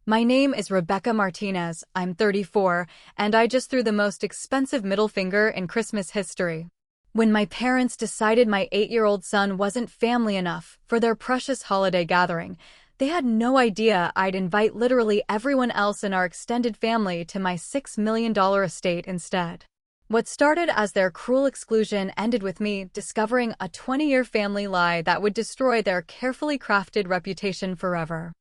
My name is Rebecca Martinez, I'm 34, and I just threw the most expensive middle finger in Christmas history. When my parents decided my 8-year-old son wasn't family enough for their precious holiday gathering, they had no idea I'd invite literally everyone else in our extended family to my $6 million estate instead. What started as their cruel exclusion ended with me discovering a 20-year family lie that would destroy their carefully crafted reputation forever.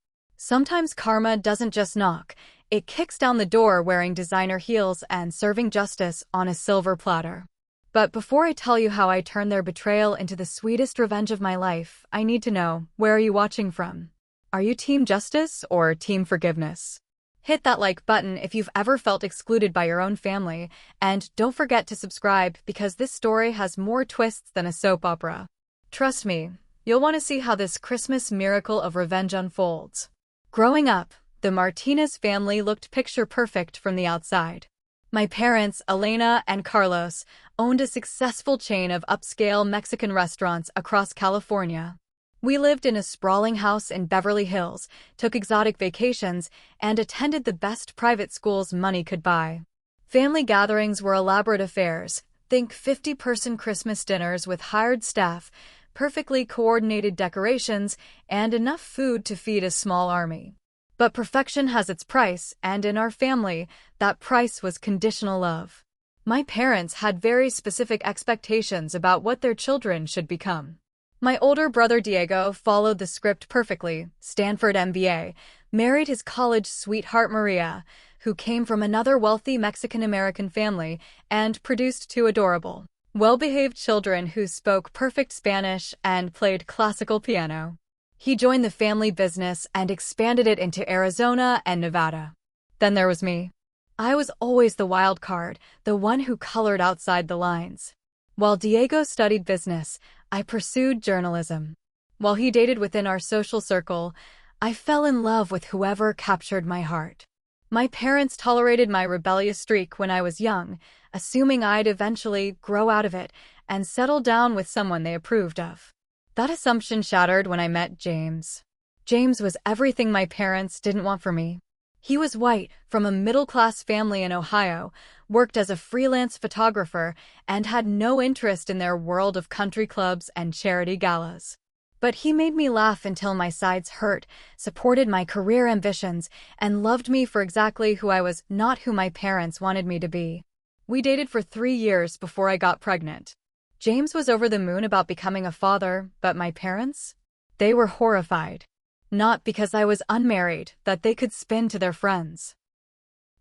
Sometimes karma doesn't just knock, it kicks down the door wearing designer heels and serving justice on a silver platter. But before I tell you how I turned their betrayal into the sweetest revenge of my life, I need to know, where are you watching from? Are you team justice or team forgiveness? Hit that like button if you've ever felt excluded by your own family, and don't forget to subscribe because this story has more twists than a soap opera. Trust me, you'll want to see how this Christmas miracle of revenge unfolds. Growing up, the Martinez family looked picture perfect from the outside. My parents, Elena and Carlos, owned a successful chain of upscale Mexican restaurants across California. We lived in a sprawling house in Beverly Hills, took exotic vacations, and attended the best private schools money could buy. Family gatherings were elaborate affairs. Think 50-person Christmas dinners with hired staff, perfectly coordinated decorations, and enough food to feed a small army. But perfection has its price, and in our family, that price was conditional love. My parents had very specific expectations about what their children should become. My older brother Diego followed the script perfectly, Stanford MBA, married his college sweetheart Maria, who came from another wealthy Mexican-American family, and produced two adorable, well-behaved children who spoke perfect Spanish and played classical piano. He joined the family business and expanded it into Arizona and Nevada. Then there was me. I was always the wild card, the one who colored outside the lines. While Diego studied business, I pursued journalism. While he dated within our social circle, I fell in love with whoever captured my heart. My parents tolerated my rebellious streak when I was young, assuming I'd eventually grow out of it and settle down with someone they approved of. That assumption shattered when I met James. James was everything my parents didn't want for me. He was white, from a middle-class family in Ohio, worked as a freelance photographer, and had no interest in their world of country clubs and charity galas. But he made me laugh until my sides hurt, supported my career ambitions, and loved me for exactly who I was, not who my parents wanted me to be. We dated for 3 years before I got pregnant. James was over the moon about becoming a father, but my parents? They were horrified. Not because I was unmarried, that they could spin to their friends.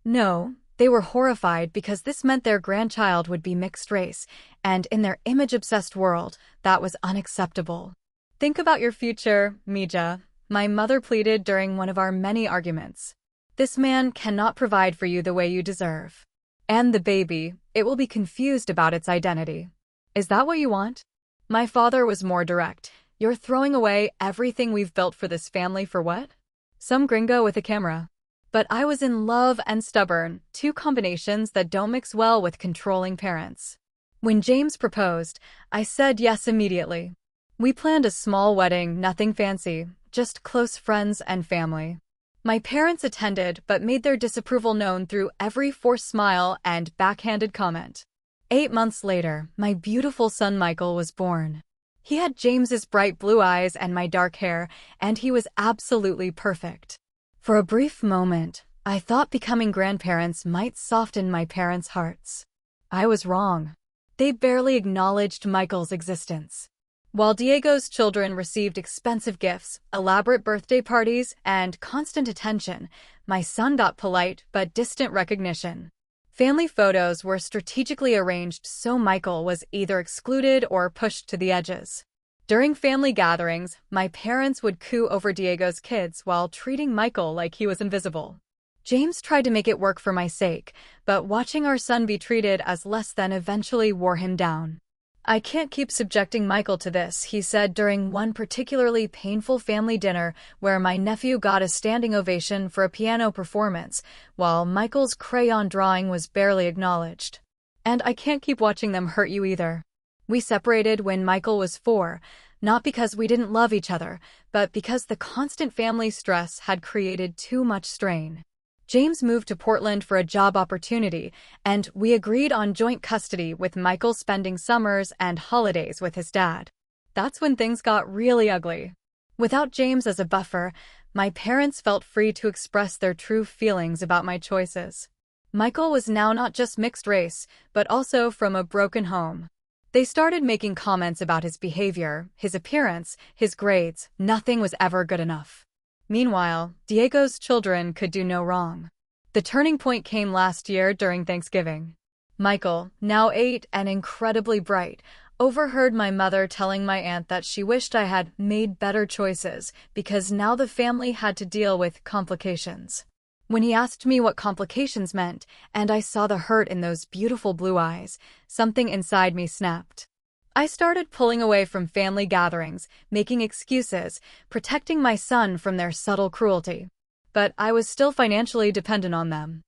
No, they were horrified because this meant their grandchild would be mixed race, and in their image-obsessed world, that was unacceptable. Think about your future, Mija, my mother pleaded during one of our many arguments. This man cannot provide for you the way you deserve. And the baby, it will be confused about its identity. Is that what you want? My father was more direct. You're throwing away everything we've built for this family for what? Some gringo with a camera. But I was in love and stubborn, two combinations that don't mix well with controlling parents. When James proposed, I said yes immediately. We planned a small wedding, nothing fancy, just close friends and family. My parents attended but made their disapproval known through every forced smile and backhanded comment. 8 months later, my beautiful son Michael was born. He had James's bright blue eyes and my dark hair, and he was absolutely perfect. For a brief moment, I thought becoming grandparents might soften my parents' hearts. I was wrong. They barely acknowledged Michael's existence. While Diego's children received expensive gifts, elaborate birthday parties, and constant attention, my son got polite but distant recognition. Family photos were strategically arranged so Michael was either excluded or pushed to the edges. During family gatherings, my parents would coo over Diego's kids while treating Michael like he was invisible. James tried to make it work for my sake, but watching our son be treated as less than eventually wore him down. I can't keep subjecting Michael to this, he said during one particularly painful family dinner where my nephew got a standing ovation for a piano performance, while Michael's crayon drawing was barely acknowledged. And I can't keep watching them hurt you either. We separated when Michael was 4, Not because we didn't love each other, but because the constant family stress had created too much strain. James moved to Portland for a job opportunity, and we agreed on joint custody, with Michael spending summers and holidays with his dad. That's when things got really ugly. Without James as a buffer, my parents felt free to express their true feelings about my choices. Michael was now not just mixed race, but also from a broken home. They started making comments about his behavior, his appearance, his grades. Nothing was ever good enough. Meanwhile, Diego's children could do no wrong. The turning point came last year during Thanksgiving. Michael, now 8 and incredibly bright, overheard my mother telling my aunt that she wished I had made better choices because now the family had to deal with complications. When he asked me what complications meant, and I saw the hurt in those beautiful blue eyes, something inside me snapped. I started pulling away from family gatherings, making excuses, protecting my son from their subtle cruelty. But I was still financially dependent on them.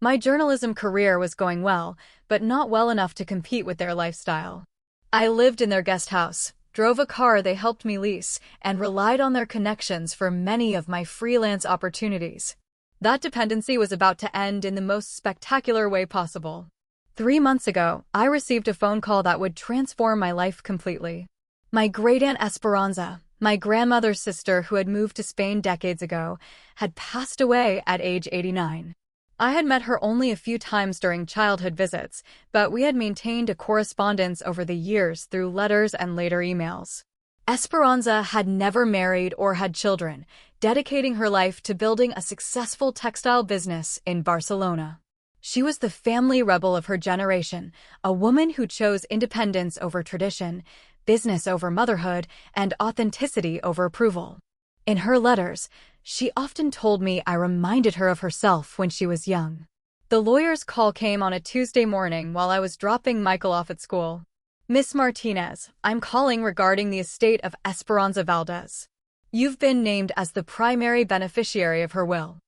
My journalism career was going well, but not well enough to compete with their lifestyle. I lived in their guest house, drove a car they helped me lease, and relied on their connections for many of my freelance opportunities. That dependency was about to end in the most spectacular way possible. 3 months ago, I received a phone call that would transform my life completely. My great-aunt Esperanza, my grandmother's sister who had moved to Spain decades ago, had passed away at age 89. I had met her only a few times during childhood visits, but we had maintained a correspondence over the years through letters and later emails. Esperanza had never married or had children, dedicating her life to building a successful textile business in Barcelona. She was the family rebel of her generation, a woman who chose independence over tradition, business over motherhood, and authenticity over approval. In her letters, she often told me I reminded her of herself when she was young. The lawyer's call came on a Tuesday morning while I was dropping Michael off at school. "Miss Martinez, I'm calling regarding the estate of Esperanza Valdez. You've been named as the primary beneficiary of her will."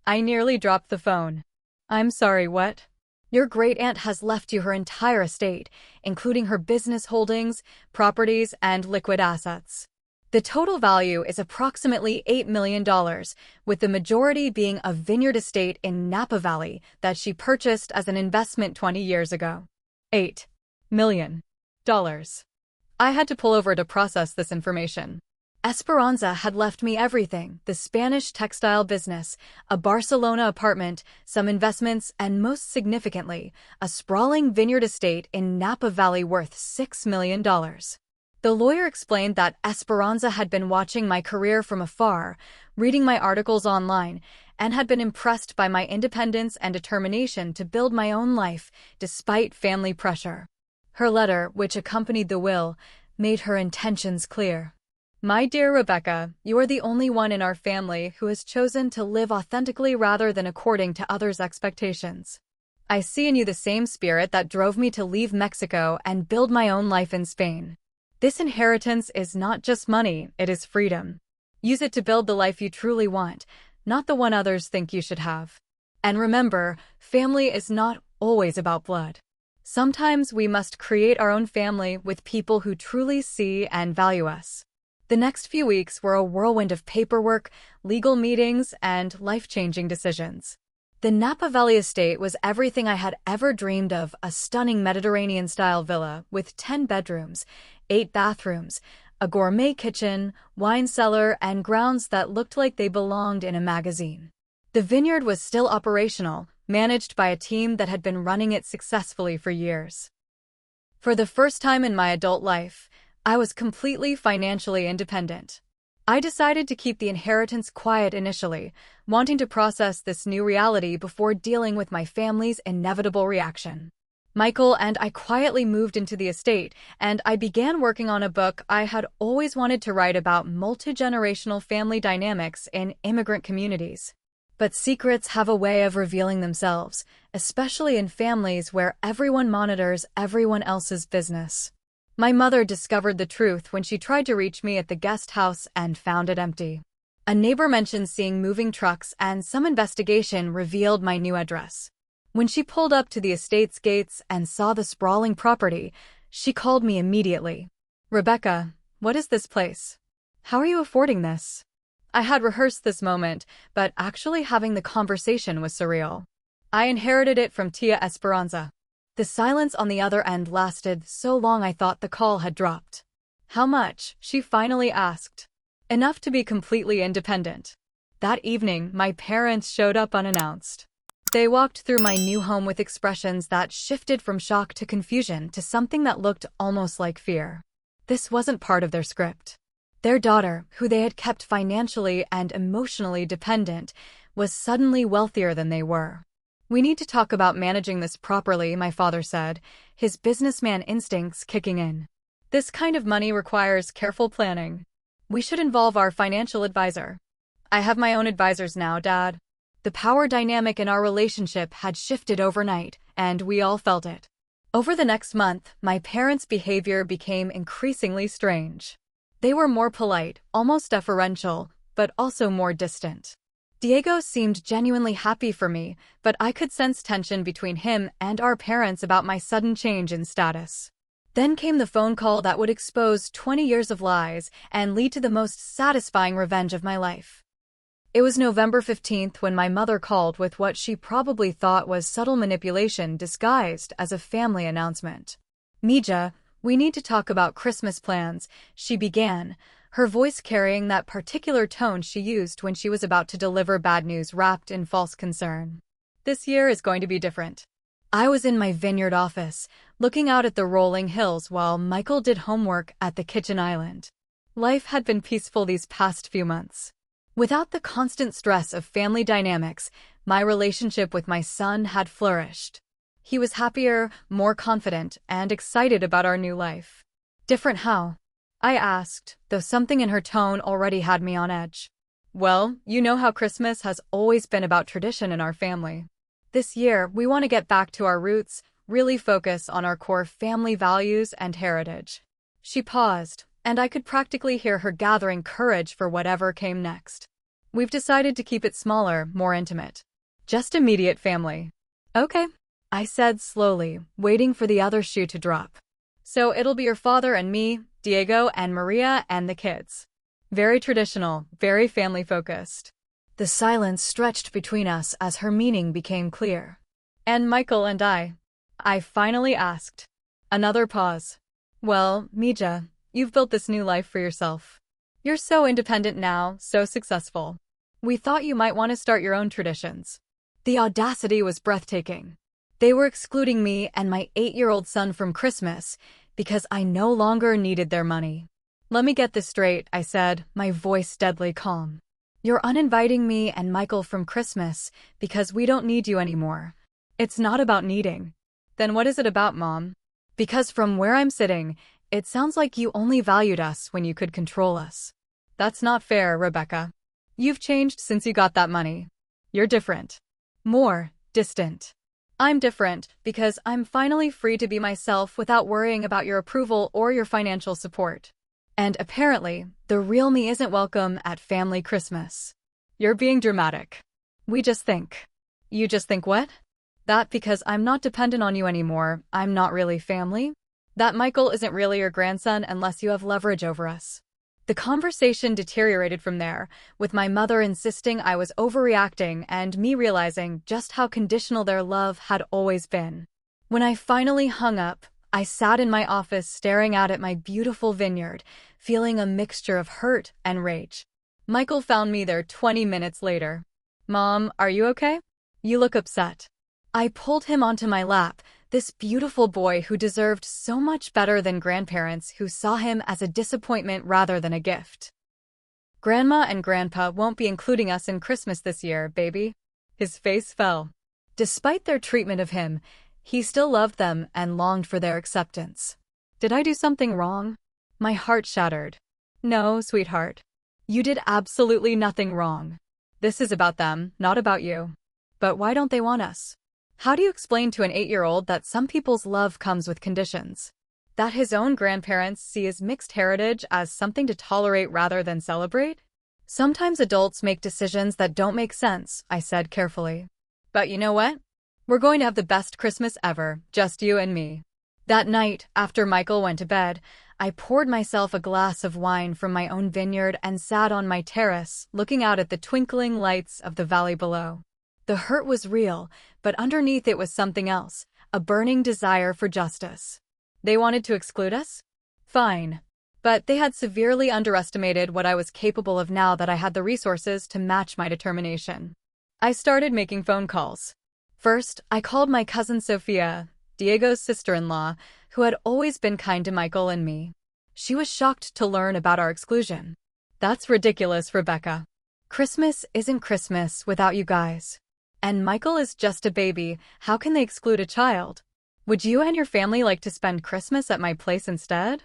I nearly dropped the phone. "I'm sorry, what?" "Your great-aunt has left you her entire estate, including her business holdings, properties, and liquid assets. The total value is approximately $8 million, with the majority being a vineyard estate in Napa Valley that she purchased as an investment 20 years ago. $8 million. I had to pull over to process this information. Esperanza had left me everything: the Spanish textile business, a Barcelona apartment, some investments, and most significantly, a sprawling vineyard estate in Napa Valley worth $6 million. The lawyer explained that Esperanza had been watching my career from afar, reading my articles online, and had been impressed by my independence and determination to build my own life despite family pressure. Her letter, which accompanied the will, made her intentions clear. "My dear Rebecca, you are the only one in our family who has chosen to live authentically rather than according to others' expectations. I see in you the same spirit that drove me to leave Mexico and build my own life in Spain. This inheritance is not just money, it is freedom. Use it to build the life you truly want, not the one others think you should have. And remember, family is not always about blood. Sometimes we must create our own family with people who truly see and value us." The next few weeks were a whirlwind of paperwork, legal meetings, and life-changing decisions. The Napa Valley estate was everything I had ever dreamed of: a stunning Mediterranean-style villa with 10 bedrooms, 8 bathrooms, a gourmet kitchen, wine cellar, and grounds that looked like they belonged in a magazine. The vineyard was still operational, managed by a team that had been running it successfully for years. For the first time in my adult life, I was completely financially independent. I decided to keep the inheritance quiet initially, wanting to process this new reality before dealing with my family's inevitable reaction. Michael and I quietly moved into the estate, and I began working on a book I had always wanted to write about: multi-generational family dynamics in immigrant communities. But secrets have a way of revealing themselves, especially in families where everyone monitors everyone else's business. My mother discovered the truth when she tried to reach me at the guest house and found it empty. A neighbor mentioned seeing moving trucks, and some investigation revealed my new address. When she pulled up to the estate's gates and saw the sprawling property, she called me immediately. "Rebecca, What is this place? How are you affording this? I had rehearsed this moment, but actually having the conversation was surreal. I inherited it from Tia Esperanza. The silence on the other end lasted so long I thought the call had dropped. How much? She finally asked. Enough to be completely independent. That evening, my parents showed up unannounced. They walked through my new home with expressions that shifted from shock to confusion to something that looked almost like fear. This wasn't part of their script. Their daughter, who they had kept financially and emotionally dependent, was suddenly wealthier than they were. We need to talk about managing this properly, my father said, his businessman instincts kicking in. This kind of money requires careful planning. We should involve our financial advisor. I have my own advisors now, Dad. The power dynamic in our relationship had shifted overnight, and we all felt it. Over the next month, my parents' behavior became increasingly strange. They were more polite, almost deferential, but also more distant. Diego seemed genuinely happy for me, but I could sense tension between him and our parents about my sudden change in status. Then came the phone call that would expose 20 years of lies and lead to the most satisfying revenge of my life. It was November 15th when my mother called with what she probably thought was subtle manipulation disguised as a family announcement. Mija, we need to talk about Christmas plans, she began, her voice carrying that particular tone she used when she was about to deliver bad news wrapped in false concern. This year is going to be different. I was in my vineyard office, looking out at the rolling hills while Michael did homework at the kitchen island. Life had been peaceful these past few months. Without the constant stress of family dynamics, my relationship with my son had flourished. He was happier, more confident, and excited about our new life. Different how? I asked, though something in her tone already had me on edge. Well, you know how Christmas has always been about tradition in our family. This year, we want to get back to our roots, really focus on our core family values and heritage. She paused, and I could practically hear her gathering courage for whatever came next. We've decided to keep it smaller, more intimate. Just immediate family. Okay, I said slowly, waiting for the other shoe to drop. So it'll be your father and me, Diego and Maria and the kids. Very traditional, very family-focused. The silence stretched between us as her meaning became clear. And Michael and I finally asked. Another pause. Well, Mija, you've built this new life for yourself. You're so independent now, so successful. We thought you might want to start your own traditions. The audacity was breathtaking. They were excluding me and my 8-year-old son from Christmas because I no longer needed their money. Let me get this straight, I said, my voice deadly calm. You're uninviting me and Michael from Christmas because we don't need you anymore. It's not about needing. Then what is it about, Mom? Because from where I'm sitting, it sounds like you only valued us when you could control us. That's not fair, Rebecca. You've changed since you got that money. You're different. More distant. I'm different because I'm finally free to be myself without worrying about your approval or your financial support. And apparently, the real me isn't welcome at family Christmas. You're being dramatic. We just think. You just think what? That because I'm not dependent on you anymore, I'm not really family? That Michael isn't really your grandson unless you have leverage over us. The conversation deteriorated from there, with my mother insisting I was overreacting and me realizing just how conditional their love had always been. When I finally hung up, I sat in my office staring out at my beautiful vineyard, feeling a mixture of hurt and rage. Michael found me there 20 minutes later. Mom, are you okay? You look upset. I pulled him onto my lap, this beautiful boy who deserved so much better than grandparents who saw him as a disappointment rather than a gift. Grandma and Grandpa won't be including us in Christmas this year, baby. His face fell. Despite their treatment of him, he still loved them and longed for their acceptance. Did I do something wrong? My heart shattered. No, sweetheart. You did absolutely nothing wrong. This is about them, not about you. But why don't they want us? How do you explain to an 8-year-old that some people's love comes with conditions? That his own grandparents see his mixed heritage as something to tolerate rather than celebrate? Sometimes adults make decisions that don't make sense, I said carefully. But you know what? We're going to have the best Christmas ever, just you and me. That night, after Michael went to bed, I poured myself a glass of wine from my own vineyard and sat on my terrace, looking out at the twinkling lights of the valley below. The hurt was real, but underneath it was something else, a burning desire for justice. They wanted to exclude us? Fine. But they had severely underestimated what I was capable of now that I had the resources to match my determination. I started making phone calls. First, I called my cousin Sophia, Diego's sister-in-law, who had always been kind to Michael and me. She was shocked to learn about our exclusion. That's ridiculous, Rebecca. Christmas isn't Christmas without you guys. And Michael is just a baby, how can they exclude a child? Would you and your family like to spend Christmas at my place instead?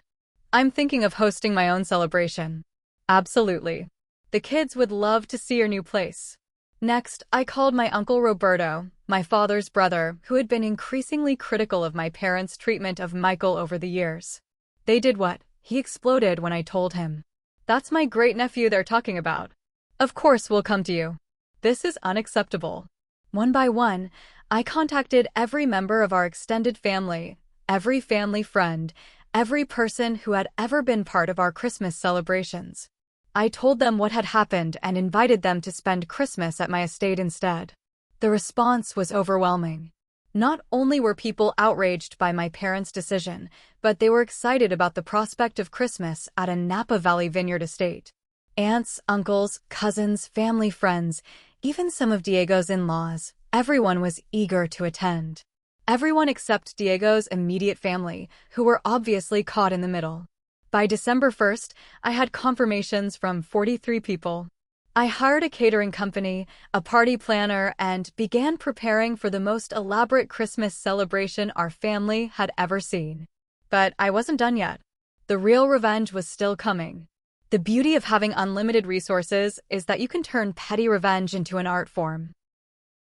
I'm thinking of hosting my own celebration. Absolutely. The kids would love to see your new place. Next, I called my Uncle Roberto, my father's brother, who had been increasingly critical of my parents' treatment of Michael over the years. They did what? He exploded when I told him. That's my great-nephew they're talking about. Of course we'll come to you. This is unacceptable. One by one, I contacted every member of our extended family, every family friend, every person who had ever been part of our Christmas celebrations. I told them what had happened and invited them to spend Christmas at my estate instead. The response was overwhelming. Not only were people outraged by my parents' decision, but they were excited about the prospect of Christmas at a Napa Valley vineyard estate. Aunts, uncles, cousins, family friends, even some of Diego's in-laws, everyone was eager to attend. Everyone except Diego's immediate family, who were obviously caught in the middle. By December 1st, I had confirmations from 43 people. I hired a catering company, a party planner, and began preparing for the most elaborate Christmas celebration our family had ever seen. But I wasn't done yet. The real revenge was still coming. The beauty of having unlimited resources is that you can turn petty revenge into an art form.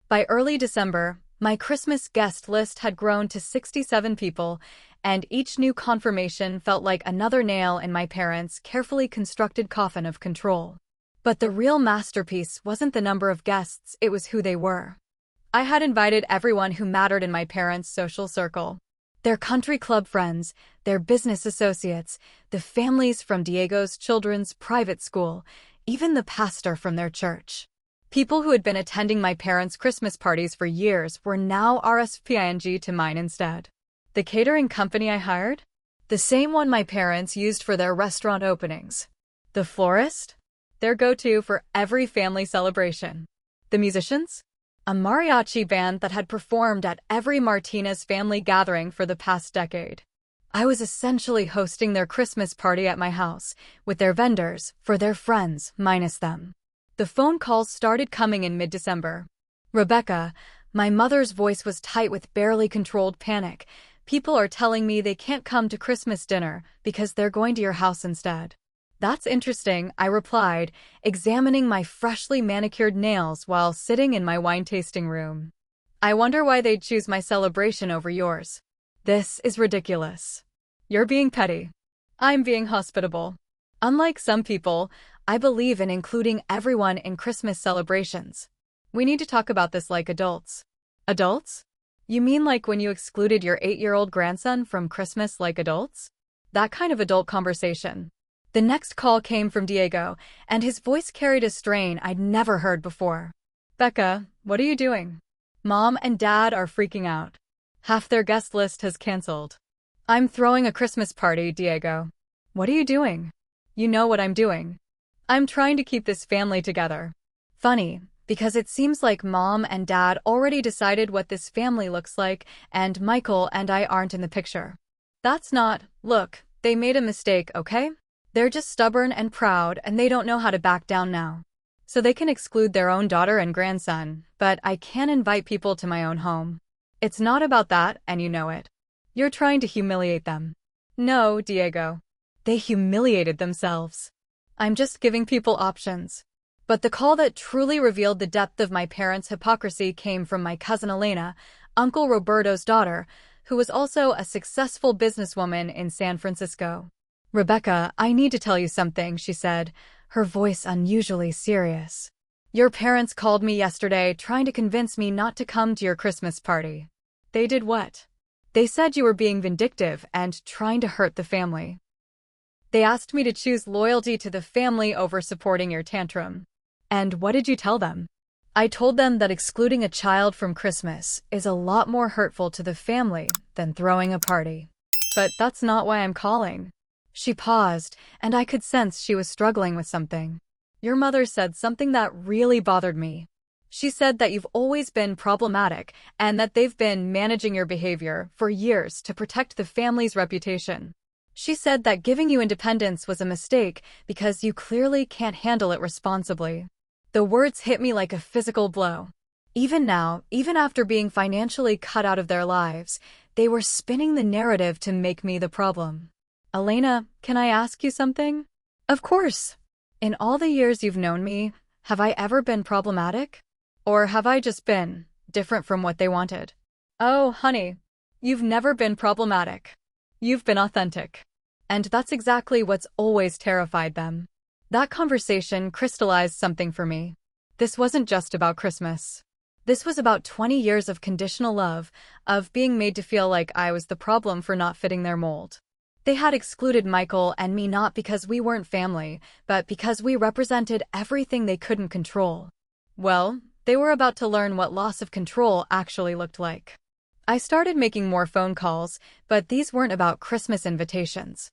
By early December, my Christmas guest list had grown to 67 people, and each new confirmation felt like another nail in my parents' carefully constructed coffin of control. But the real masterpiece wasn't the number of guests, it was who they were. I had invited everyone who mattered in my parents' social circle. Their country club friends, their business associates, the families from Diego's children's private school, even the pastor from their church. People who had been attending my parents' Christmas parties for years were now RSVPing to mine instead. The catering company I hired? The same one my parents used for their restaurant openings. The florist? Their go-to for every family celebration. The musicians? A mariachi band that had performed at every Martinez family gathering for the past decade. I was essentially hosting their Christmas party at my house, with their vendors, for their friends, minus them. The phone calls started coming in mid-December. Rebecca, my mother's voice was tight with barely controlled panic. People are telling me they can't come to Christmas dinner because they're going to your house instead. That's interesting, I replied, examining my freshly manicured nails while sitting in my wine tasting room. I wonder why they'd choose my celebration over yours. This is ridiculous. You're being petty. I'm being hospitable. Unlike some people, I believe in including everyone in Christmas celebrations. We need to talk about this like adults. Adults? You mean like when you excluded your 8-year-old grandson from Christmas like adults? That kind of adult conversation. The next call came from Diego, and his voice carried a strain I'd never heard before. Becca, what are you doing? Mom and Dad are freaking out. Half their guest list has canceled. I'm throwing a Christmas party, Diego. What are you doing? You know what I'm doing. I'm trying to keep this family together. Funny, because it seems like Mom and Dad already decided what this family looks like, and Michael and I aren't in the picture. That's not, look, they made a mistake, okay? They're just stubborn and proud, and they don't know how to back down now. So they can exclude their own daughter and grandson, but I can't invite people to my own home. It's not about that, and you know it. You're trying to humiliate them. No, Diego. They humiliated themselves. I'm just giving people options. But the call that truly revealed the depth of my parents' hypocrisy came from my cousin Elena, Uncle Roberto's daughter, who was also a successful businesswoman in San Francisco. Rebecca, I need to tell you something, she said, her voice unusually serious. Your parents called me yesterday trying to convince me not to come to your Christmas party. They did what? They said you were being vindictive and trying to hurt the family. They asked me to choose loyalty to the family over supporting your tantrum. And what did you tell them? I told them that excluding a child from Christmas is a lot more hurtful to the family than throwing a party. But that's not why I'm calling. She paused, and I could sense she was struggling with something. Your mother said something that really bothered me. She said that you've always been problematic and that they've been managing your behavior for years to protect the family's reputation. She said that giving you independence was a mistake because you clearly can't handle it responsibly. The words hit me like a physical blow. Even now, even after being financially cut out of their lives, they were spinning the narrative to make me the problem. Elena, can I ask you something? Of course. In all the years you've known me, have I ever been problematic? Or have I just been different from what they wanted? Oh, honey, you've never been problematic. You've been authentic. And that's exactly what's always terrified them. That conversation crystallized something for me. This wasn't just about Christmas. This was about 20 years of conditional love, of being made to feel like I was the problem for not fitting their mold. They had excluded Michael and me not because we weren't family, but because we represented everything they couldn't control. Well, they were about to learn what loss of control actually looked like. I started making more phone calls, but these weren't about Christmas invitations.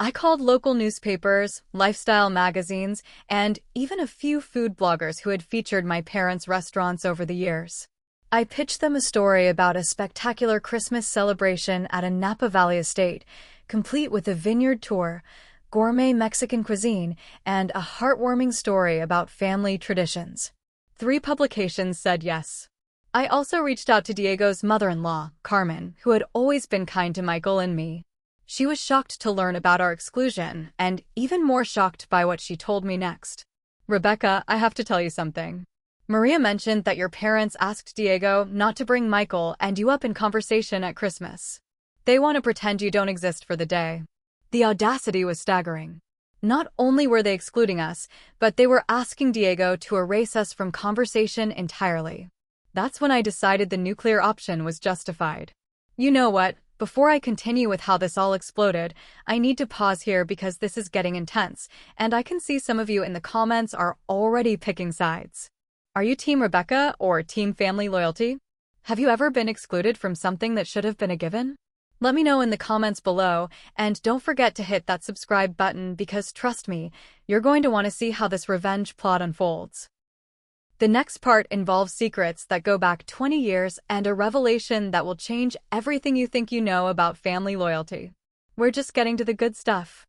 I called local newspapers, lifestyle magazines, and even a few food bloggers who had featured my parents' restaurants over the years. I pitched them a story about a spectacular Christmas celebration at a Napa Valley estate, complete with a vineyard tour, gourmet Mexican cuisine, and a heartwarming story about family traditions. 3 publications said yes. I also reached out to Diego's mother-in-law, Carmen, who had always been kind to Michael and me. She was shocked to learn about our exclusion, and even more shocked by what she told me next. Rebecca, I have to tell you something. Maria mentioned that your parents asked Diego not to bring Michael and you up in conversation at Christmas. They want to pretend you don't exist for the day. The audacity was staggering. Not only were they excluding us, but they were asking Diego to erase us from conversation entirely. That's when I decided the nuclear option was justified. You know what? Before I continue with how this all exploded, I need to pause here because this is getting intense, and I can see some of you in the comments are already picking sides. Are you Team Rebecca or Team Family Loyalty? Have you ever been excluded from something that should have been a given? Let me know in the comments below, and don't forget to hit that subscribe button because trust me, you're going to want to see how this revenge plot unfolds. The next part involves secrets that go back 20 years and a revelation that will change everything you think you know about family loyalty. We're just getting to the good stuff.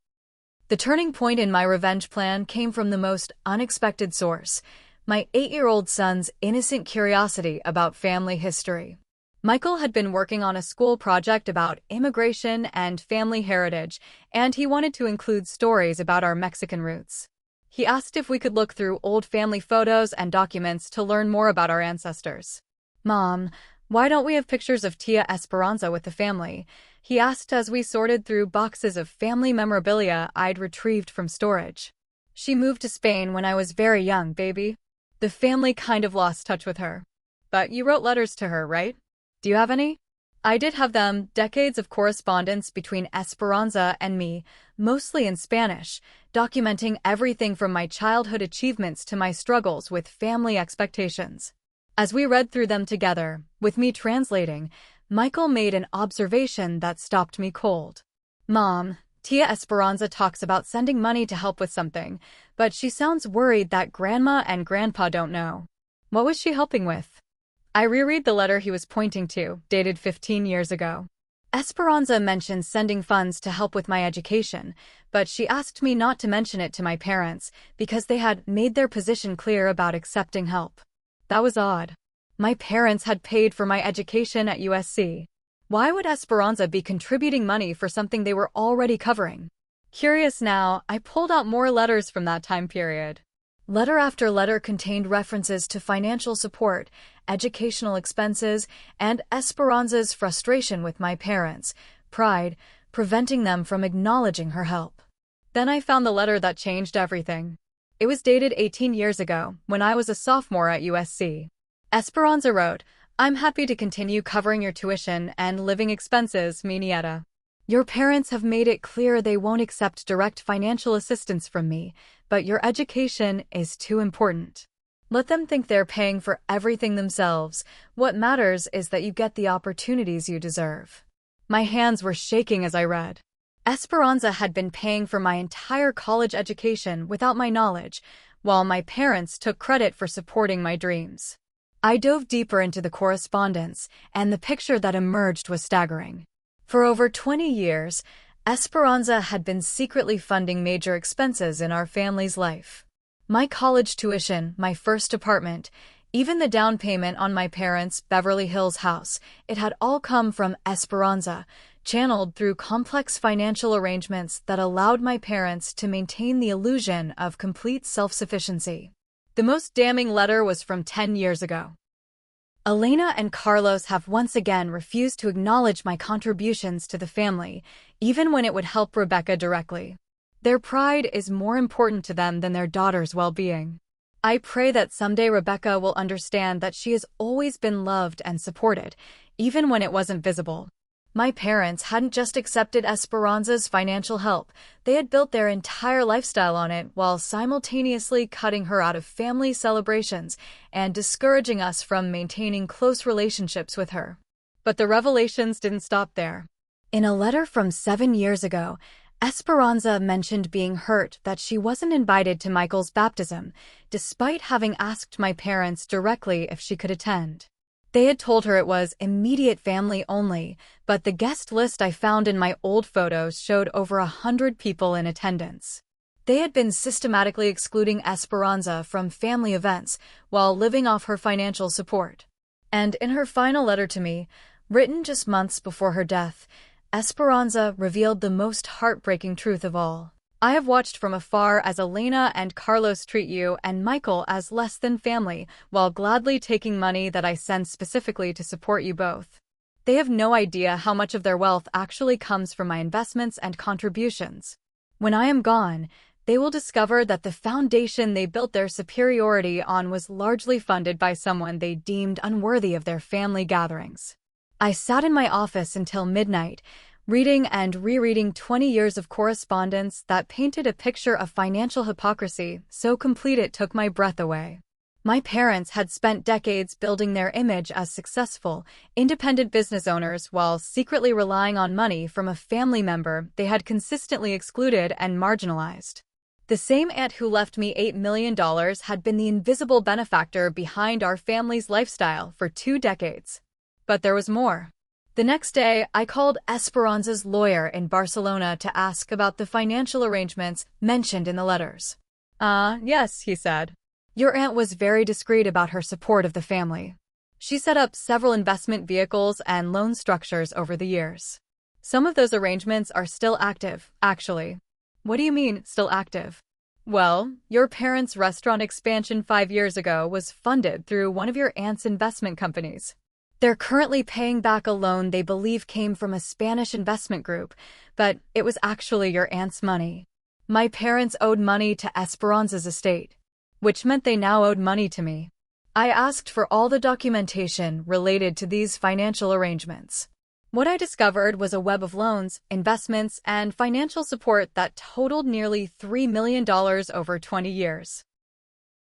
The turning point in my revenge plan came from the most unexpected source, my 8-year-old son's innocent curiosity about family history. Michael had been working on a school project about immigration and family heritage, and he wanted to include stories about our Mexican roots. He asked if we could look through old family photos and documents to learn more about our ancestors. Mom, why don't we have pictures of Tia Esperanza with the family? He asked as we sorted through boxes of family memorabilia I'd retrieved from storage. She moved to Spain when I was very young, baby. The family kind of lost touch with her. But you wrote letters to her, right? Do you have any? I did have them, decades of correspondence between Esperanza and me, mostly in Spanish, documenting everything from my childhood achievements to my struggles with family expectations. As we read through them together, with me translating, Michael made an observation that stopped me cold. Mom, Tia Esperanza talks about sending money to help with something, but she sounds worried that Grandma and Grandpa don't know. What was she helping with? I reread the letter he was pointing to, dated 15 years ago. Esperanza mentions sending funds to help with my education, but she asked me not to mention it to my parents because they had made their position clear about accepting help. That was odd. My parents had paid for my education at USC. Why would Esperanza be contributing money for something they were already covering? Curious now, I pulled out more letters from that time period. Letter after letter contained references to financial support, educational expenses, and Esperanza's frustration with my parents, pride, preventing them from acknowledging her help. Then I found the letter that changed everything. It was dated 18 years ago, when I was a sophomore at USC. Esperanza wrote, "I'm happy to continue covering your tuition and living expenses, mi nieta. Your parents have made it clear they won't accept direct financial assistance from me, but your education is too important. Let them think they're paying for everything themselves. What matters is that you get the opportunities you deserve." My hands were shaking as I read. Esperanza had been paying for my entire college education without my knowledge, while my parents took credit for supporting my dreams. I dove deeper into the correspondence, and the picture that emerged was staggering. For over 20 years, Esperanza had been secretly funding major expenses in our family's life. My college tuition, my first apartment, even the down payment on my parents' Beverly Hills house, it had all come from Esperanza, channeled through complex financial arrangements that allowed my parents to maintain the illusion of complete self-sufficiency. The most damning letter was from 10 years ago. Elena and Carlos have once again refused to acknowledge my contributions to the family, even when it would help Rebecca directly. Their pride is more important to them than their daughter's well-being. I pray that someday Rebecca will understand that she has always been loved and supported, even when it wasn't visible. My parents hadn't just accepted Esperanza's financial help, they had built their entire lifestyle on it while simultaneously cutting her out of family celebrations and discouraging us from maintaining close relationships with her. But the revelations didn't stop there. In a letter from 7 years ago, Esperanza mentioned being hurt that she wasn't invited to Michael's baptism, despite having asked my parents directly if she could attend. They had told her it was immediate family only, but the guest list I found in my old photos showed over 100 people in attendance. They had been systematically excluding Esperanza from family events while living off her financial support. And in her final letter to me, written just months before her death, Esperanza revealed the most heartbreaking truth of all. "I have watched from afar as Elena and Carlos treat you and Michael as less than family, while gladly taking money that I send specifically to support you both. They have no idea how much of their wealth actually comes from my investments and contributions. When I am gone, they will discover that the foundation they built their superiority on was largely funded by someone they deemed unworthy of their family gatherings." I sat in my office until midnight, reading and rereading 20 years of correspondence that painted a picture of financial hypocrisy so complete it took my breath away. My parents had spent decades building their image as successful, independent business owners while secretly relying on money from a family member they had consistently excluded and marginalized. The same aunt who left me $8 million had been the invisible benefactor behind our family's lifestyle for 2 decades. But there was more. The next day, I called Esperanza's lawyer in Barcelona to ask about the financial arrangements mentioned in the letters. Yes, he said. Your aunt was very discreet about her support of the family. She set up several investment vehicles and loan structures over the years. Some of those arrangements are still active, actually. What do you mean, still active? Well, your parents' restaurant expansion 5 years ago was funded through one of your aunt's investment companies. They're currently paying back a loan they believe came from a Spanish investment group, but it was actually your aunt's money. My parents owed money to Esperanza's estate, which meant they now owed money to me. I asked for all the documentation related to these financial arrangements. What I discovered was a web of loans, investments, and financial support that totaled nearly $3 million over 20 years.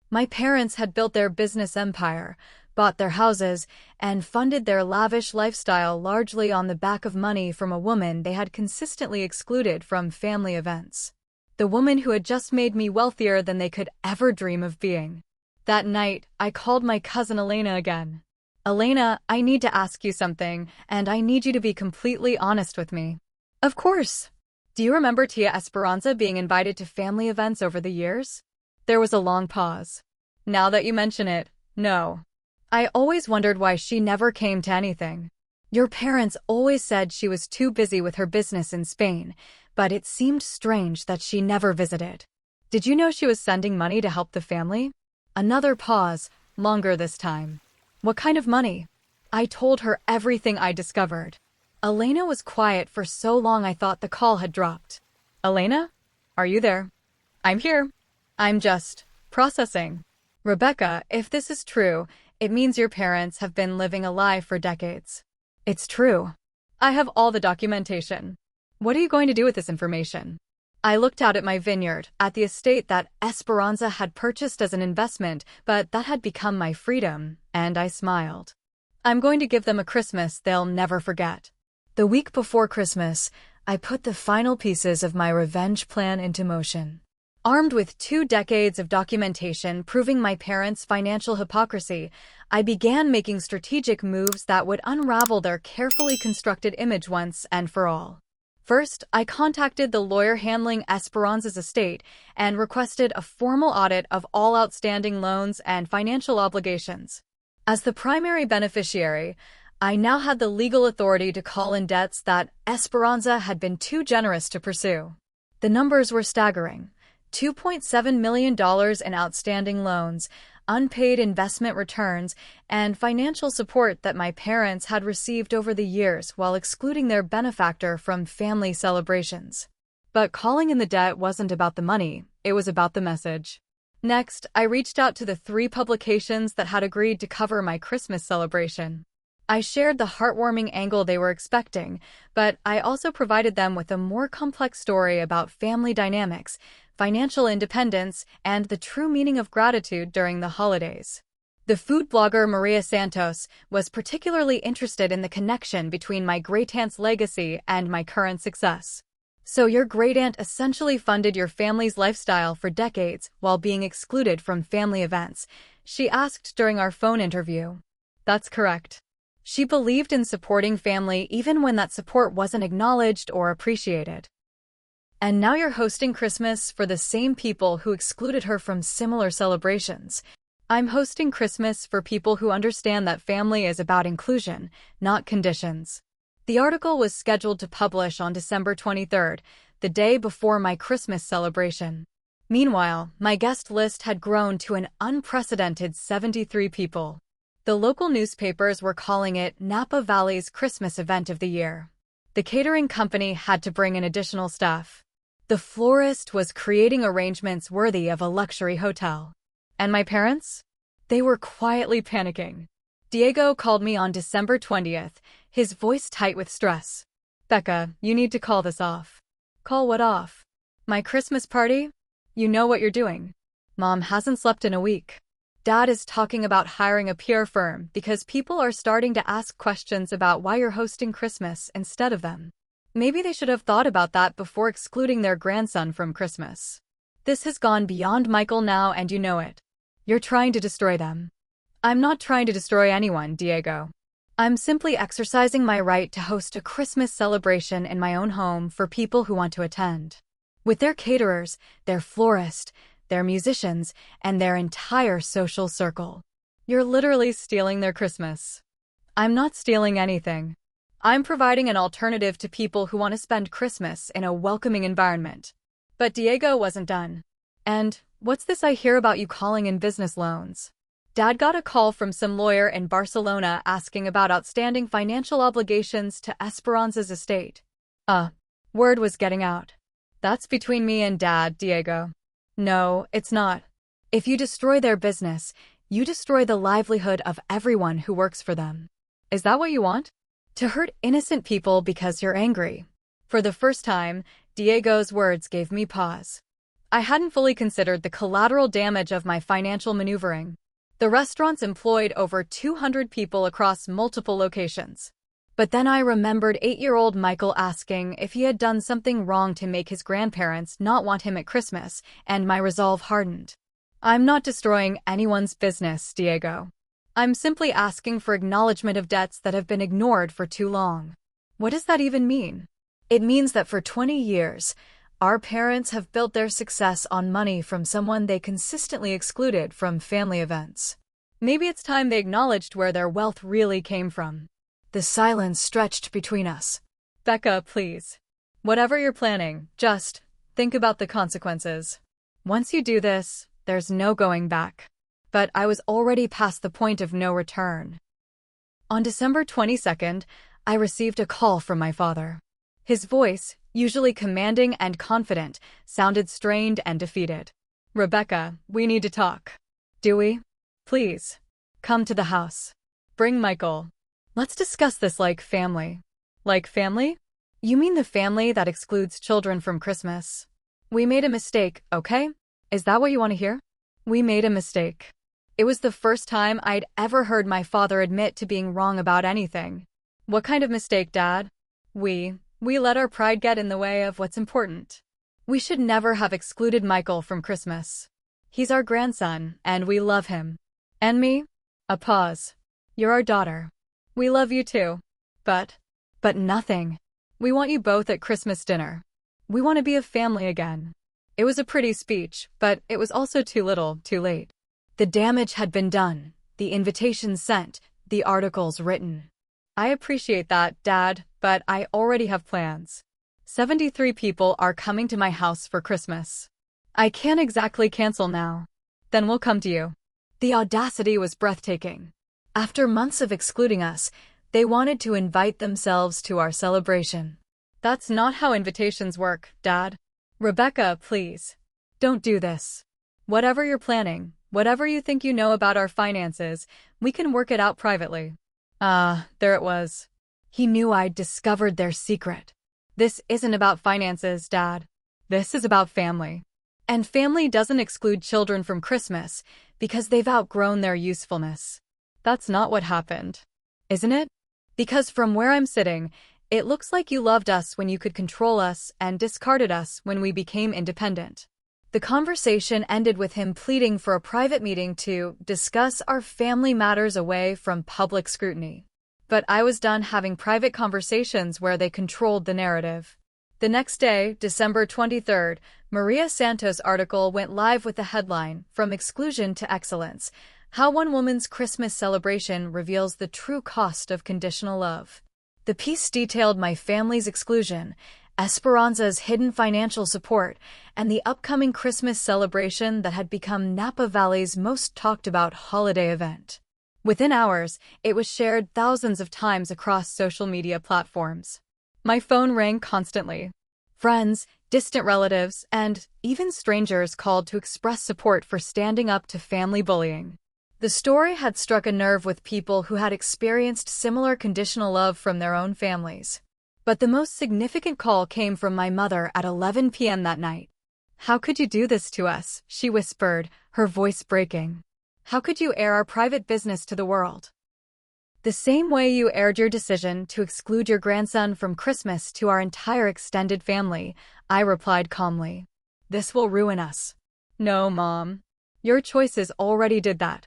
My parents had built their business empire, bought their houses, and funded their lavish lifestyle largely on the back of money from a woman they had consistently excluded from family events. The woman who had just made me wealthier than they could ever dream of being. That night, I called my cousin Elena again. Elena, I need to ask you something, and I need you to be completely honest with me. Of course. Do you remember Tia Esperanza being invited to family events over the years? There was a long pause. Now that you mention it, no. I always wondered why she never came to anything. Your parents always said she was too busy with her business in Spain, but it seemed strange that she never visited. Did you know she was sending money to help the family? Another pause, longer this time. What kind of money? I told her everything I discovered. Elena was quiet for so long I thought the call had dropped. Elena? Are you there? I'm here. I'm just processing. Rebecca, if this is true, it means your parents have been living a lie for decades. It's true. I have all the documentation. What are you going to do with this information? I looked out at my vineyard, at the estate that Esperanza had purchased as an investment, but that had become my freedom, and I smiled. I'm going to give them a Christmas they'll never forget. The week before Christmas, I put the final pieces of my revenge plan into motion. Armed with 2 decades of documentation proving my parents' financial hypocrisy, I began making strategic moves that would unravel their carefully constructed image once and for all. First, I contacted the lawyer handling Esperanza's estate and requested a formal audit of all outstanding loans and financial obligations. As the primary beneficiary, I now had the legal authority to call in debts that Esperanza had been too generous to pursue. The numbers were staggering. $2.7 million in outstanding loans, unpaid investment returns, and financial support that my parents had received over the years while excluding their benefactor from family celebrations. But calling in the debt wasn't about the money, it was about the message. Next, I reached out to the 3 publications that had agreed to cover my Christmas celebration. I shared the heartwarming angle they were expecting, but I also provided them with a more complex story about family dynamics, financial independence, and the true meaning of gratitude during the holidays. The food blogger Maria Santos was particularly interested in the connection between my great-aunt's legacy and my current success. So your great-aunt essentially funded your family's lifestyle for decades while being excluded from family events, she asked during our phone interview. That's correct. She believed in supporting family even when that support wasn't acknowledged or appreciated. And now you're hosting Christmas for the same people who excluded her from similar celebrations. I'm hosting Christmas for people who understand that family is about inclusion, not conditions. The article was scheduled to publish on December 23rd, the day before my Christmas celebration. Meanwhile, my guest list had grown to an unprecedented 73 people. The local newspapers were calling it Napa Valley's Christmas event of the year. The catering company had to bring in additional staff. The florist was creating arrangements worthy of a luxury hotel. And my parents? They were quietly panicking. Diego called me on December 20th, his voice tight with stress. Becca, you need to call this off. Call what off? My Christmas party? You know what you're doing. Mom hasn't slept in a week. Dad is talking about hiring a PR firm because people are starting to ask questions about why you're hosting Christmas instead of them. Maybe they should have thought about that before excluding their grandson from Christmas. This has gone beyond Michael now, and you know it. You're trying to destroy them. I'm not trying to destroy anyone, Diego. I'm simply exercising my right to host a Christmas celebration in my own home for people who want to attend. With their caterers, their florist, their musicians, and their entire social circle. You're literally stealing their Christmas. I'm not stealing anything. I'm providing an alternative to people who want to spend Christmas in a welcoming environment. But Diego wasn't done. And, what's this I hear about you calling in business loans? Dad got a call from some lawyer in Barcelona asking about outstanding financial obligations to Esperanza's estate. Word was getting out. That's between me and Dad, Diego. No, it's not. If you destroy their business, you destroy the livelihood of everyone who works for them. Is that what you want? To hurt innocent people because you're angry. For the first time, Diego's words gave me pause. I hadn't fully considered the collateral damage of my financial maneuvering. The restaurants employed over 200 people across multiple locations. But then I remembered 8-year-old Michael asking if he had done something wrong to make his grandparents not want him at Christmas, and my resolve hardened. I'm not destroying anyone's business, Diego. I'm simply asking for acknowledgement of debts that have been ignored for too long. What does that even mean? It means that for 20 years, our parents have built their success on money from someone they consistently excluded from family events. Maybe it's time they acknowledged where their wealth really came from. The silence stretched between us. Becca, please. Whatever you're planning, just think about the consequences. Once you do this, there's no going back. But I was already past the point of no return. On December 22nd, I received a call from my father. His voice, usually commanding and confident, sounded strained and defeated. Rebecca, we need to talk. Do we? Please. Come to the house. Bring Michael. Let's discuss this like family. Like family? You mean the family that excludes children from Christmas? We made a mistake, okay? Is that what you want to hear? We made a mistake. It was the first time I'd ever heard my father admit to being wrong about anything. What kind of mistake, Dad? We let our pride get in the way of what's important. We should never have excluded Michael from Christmas. He's our grandson, and we love him. And me? A pause. You're our daughter. We love you too. But nothing. We want you both at Christmas dinner. We want to be a family again. It was a pretty speech, but it was also too little, too late. The damage had been done, the invitations sent, the articles written. I appreciate that, Dad, but I already have plans. 73 people are coming to my house for Christmas. I can't exactly cancel now. Then we'll come to you. The audacity was breathtaking. After months of excluding us, they wanted to invite themselves to our celebration. That's not how invitations work, Dad. Rebecca, please. Don't do this. Whatever you're planning, whatever you think you know about our finances, we can work it out privately. There it was. He knew I'd discovered their secret. This isn't about finances, Dad. This is about family. And family doesn't exclude children from Christmas because they've outgrown their usefulness. That's not what happened, isn't it? Because from where I'm sitting, it looks like you loved us when you could control us and discarded us when we became independent. The conversation ended with him pleading for a private meeting to discuss our family matters away from public scrutiny. But I was done having private conversations where they controlled the narrative. The next day, December 23rd, Maria Santos' article went live with the headline, "From Exclusion to Excellence: How One Woman's Christmas Celebration Reveals the True Cost of Conditional Love." The piece detailed my family's exclusion, Esperanza's hidden financial support, and the upcoming Christmas celebration that had become Napa Valley's most talked about holiday event. Within hours, it was shared thousands of times across social media platforms. My phone rang constantly. Friends, distant relatives, and even strangers called to express support for standing up to family bullying. The story had struck a nerve with people who had experienced similar conditional love from their own families. But the most significant call came from my mother at 11 p.m. that night. "How could you do this to us?" she whispered, her voice breaking. "How could you air our private business to the world? The same way you aired your decision to exclude your grandson from Christmas to our entire extended family," I replied calmly. "This will ruin us." "No, Mom. Your choices already did that."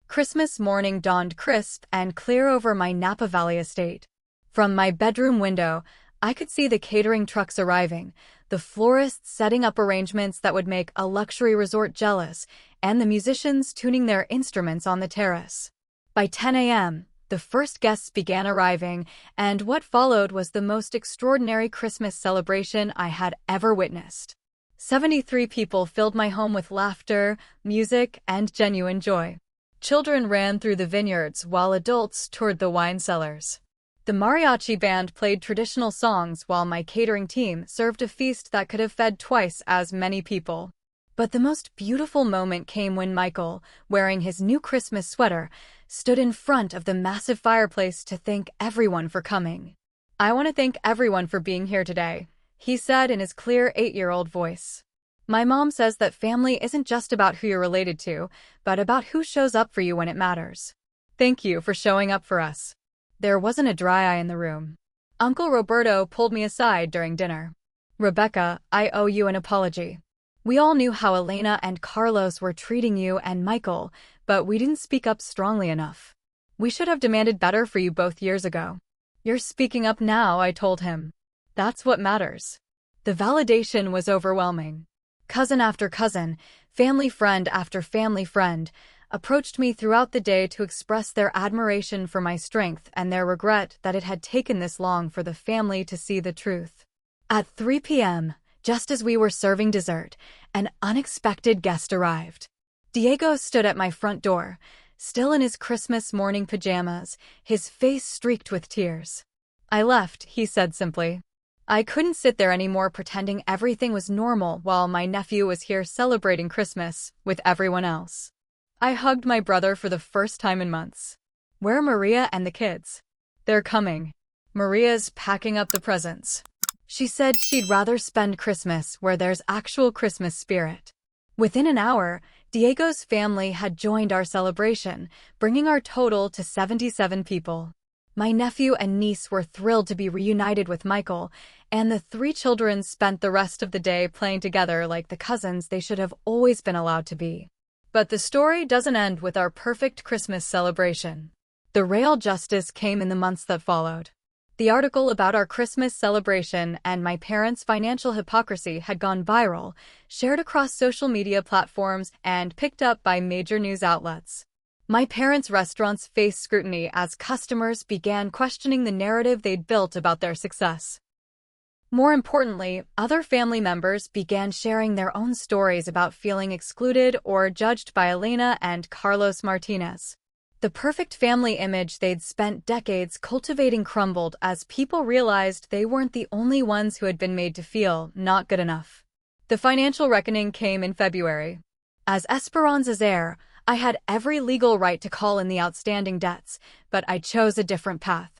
Christmas morning dawned crisp and clear over my Napa Valley estate. From my bedroom window, I could see the catering trucks arriving, the florists setting up arrangements that would make a luxury resort jealous, and the musicians tuning their instruments on the terrace. By 10 a.m., the first guests began arriving, and what followed was the most extraordinary Christmas celebration I had ever witnessed. 73 people filled my home with laughter, music, and genuine joy. Children ran through the vineyards while adults toured the wine cellars. The mariachi band played traditional songs while my catering team served a feast that could have fed twice as many people. But the most beautiful moment came when Michael, wearing his new Christmas sweater, stood in front of the massive fireplace to thank everyone for coming. "I want to thank everyone for being here today," he said in his clear 8-year-old voice. "My mom says that family isn't just about who you're related to, but about who shows up for you when it matters. Thank you for showing up for us." There wasn't a dry eye in the room. Uncle Roberto pulled me aside during dinner. "Rebecca, I owe you an apology. We all knew how Elena and Carlos were treating you and Michael, but we didn't speak up strongly enough. We should have demanded better for you both years ago." "You're speaking up now," I told him. "That's what matters." The validation was overwhelming. Cousin after cousin, family friend after family friend, approached me throughout the day to express their admiration for my strength and their regret that it had taken this long for the family to see the truth. At 3 p.m., just as we were serving dessert, an unexpected guest arrived. Diego stood at my front door, still in his Christmas morning pajamas, his face streaked with tears. "I left," he said simply. "I couldn't sit there anymore pretending everything was normal while my nephew was here celebrating Christmas with everyone else." I hugged my brother for the first time in months. "Where are Maria and the kids?" "They're coming. Maria's packing up the presents. She said she'd rather spend Christmas where there's actual Christmas spirit. Within an hour, Diego's family had joined our celebration, bringing our total to 77 people. My nephew and niece were thrilled to be reunited with Michael, and the three children spent the rest of the day playing together like the cousins they should have always been allowed to be. But the story doesn't end with our perfect Christmas celebration. The real justice came in the months that followed. The article about our Christmas celebration and my parents' financial hypocrisy had gone viral, shared across social media platforms, and picked up by major news outlets. My parents' restaurants faced scrutiny as customers began questioning the narrative they'd built about their success. More importantly, other family members began sharing their own stories about feeling excluded or judged by Elena and Carlos Martinez. The perfect family image they'd spent decades cultivating crumbled as people realized they weren't the only ones who had been made to feel not good enough. The financial reckoning came in February. As Esperanza's heir, I had every legal right to call in the outstanding debts, but I chose a different path.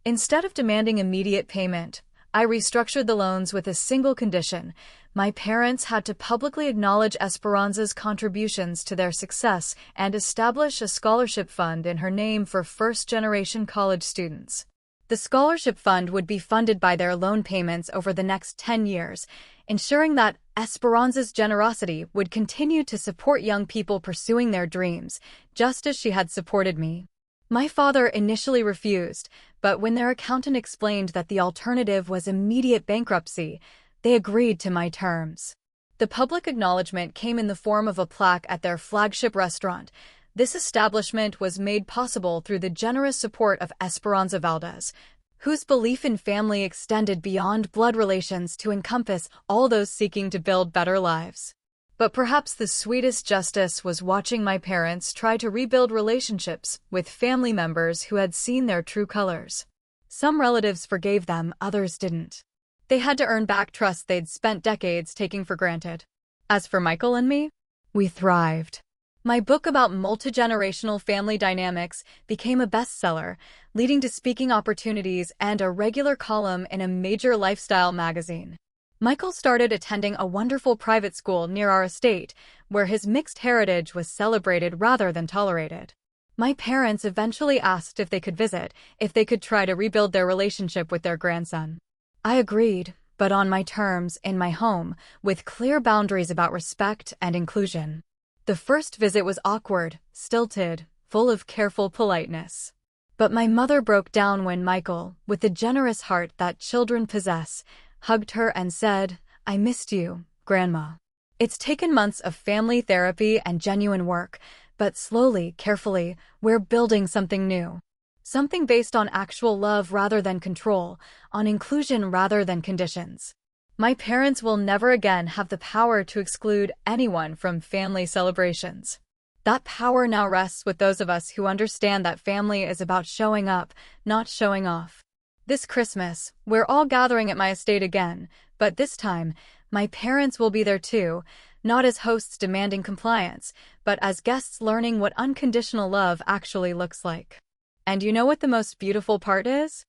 Instead of demanding immediate payment, I restructured the loans with a single condition. My parents had to publicly acknowledge Esperanza's contributions to their success and establish a scholarship fund in her name for first-generation college students. The scholarship fund would be funded by their loan payments over the next 10 years, ensuring that Esperanza's generosity would continue to support young people pursuing their dreams, just as she had supported me. My father initially refused, but when their accountant explained that the alternative was immediate bankruptcy, they agreed to my terms. The public acknowledgement came in the form of a plaque at their flagship restaurant. This establishment was made possible through the generous support of Esperanza Valdez, whose belief in family extended beyond blood relations to encompass all those seeking to build better lives. But perhaps the sweetest justice was watching my parents try to rebuild relationships with family members who had seen their true colors. Some relatives forgave them, others didn't. They had to earn back trust they'd spent decades taking for granted. As for Michael and me, we thrived. My book about multi-generational family dynamics became a bestseller, leading to speaking opportunities and a regular column in a major lifestyle magazine. Michael started attending a wonderful private school near our estate, where his mixed heritage was celebrated rather than tolerated. My parents eventually asked if they could visit, if they could try to rebuild their relationship with their grandson. I agreed, but on my terms, in my home, with clear boundaries about respect and inclusion. The first visit was awkward, stilted, full of careful politeness. But my mother broke down when Michael, with the generous heart that children possess, hugged her and said, "I missed you, Grandma." It's taken months of family therapy and genuine work, but slowly, carefully, we're building something new. Something based on actual love rather than control, on inclusion rather than conditions. My parents will never again have the power to exclude anyone from family celebrations. That power now rests with those of us who understand that family is about showing up, not showing off. This Christmas, we're all gathering at my estate again, but this time, my parents will be there too, not as hosts demanding compliance, but as guests learning what unconditional love actually looks like. And you know what the most beautiful part is?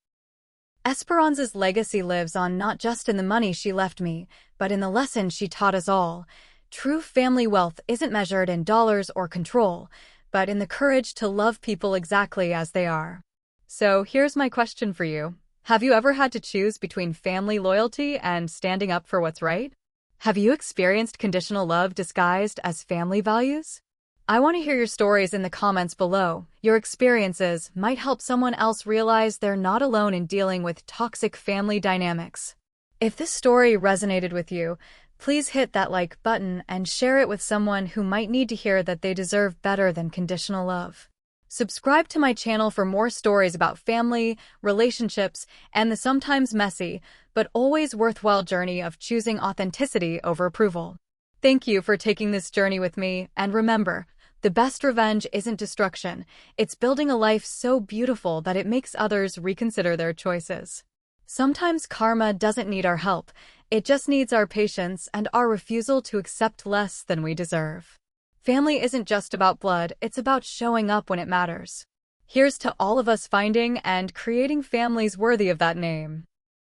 Esperanza's legacy lives on not just in the money she left me, but in the lesson she taught us all. True family wealth isn't measured in dollars or control, but in the courage to love people exactly as they are. So here's my question for you. Have you ever had to choose between family loyalty and standing up for what's right? Have you experienced conditional love disguised as family values? I want to hear your stories in the comments below. Your experiences might help someone else realize they're not alone in dealing with toxic family dynamics. If this story resonated with you, please hit that like button and share it with someone who might need to hear that they deserve better than conditional love. Subscribe to my channel for more stories about family, relationships, and the sometimes messy, but always worthwhile journey of choosing authenticity over approval. Thank you for taking this journey with me, and remember, the best revenge isn't destruction, it's building a life so beautiful that it makes others reconsider their choices. Sometimes karma doesn't need our help, it just needs our patience and our refusal to accept less than we deserve. Family isn't just about blood, it's about showing up when it matters. Here's to all of us finding and creating families worthy of that name.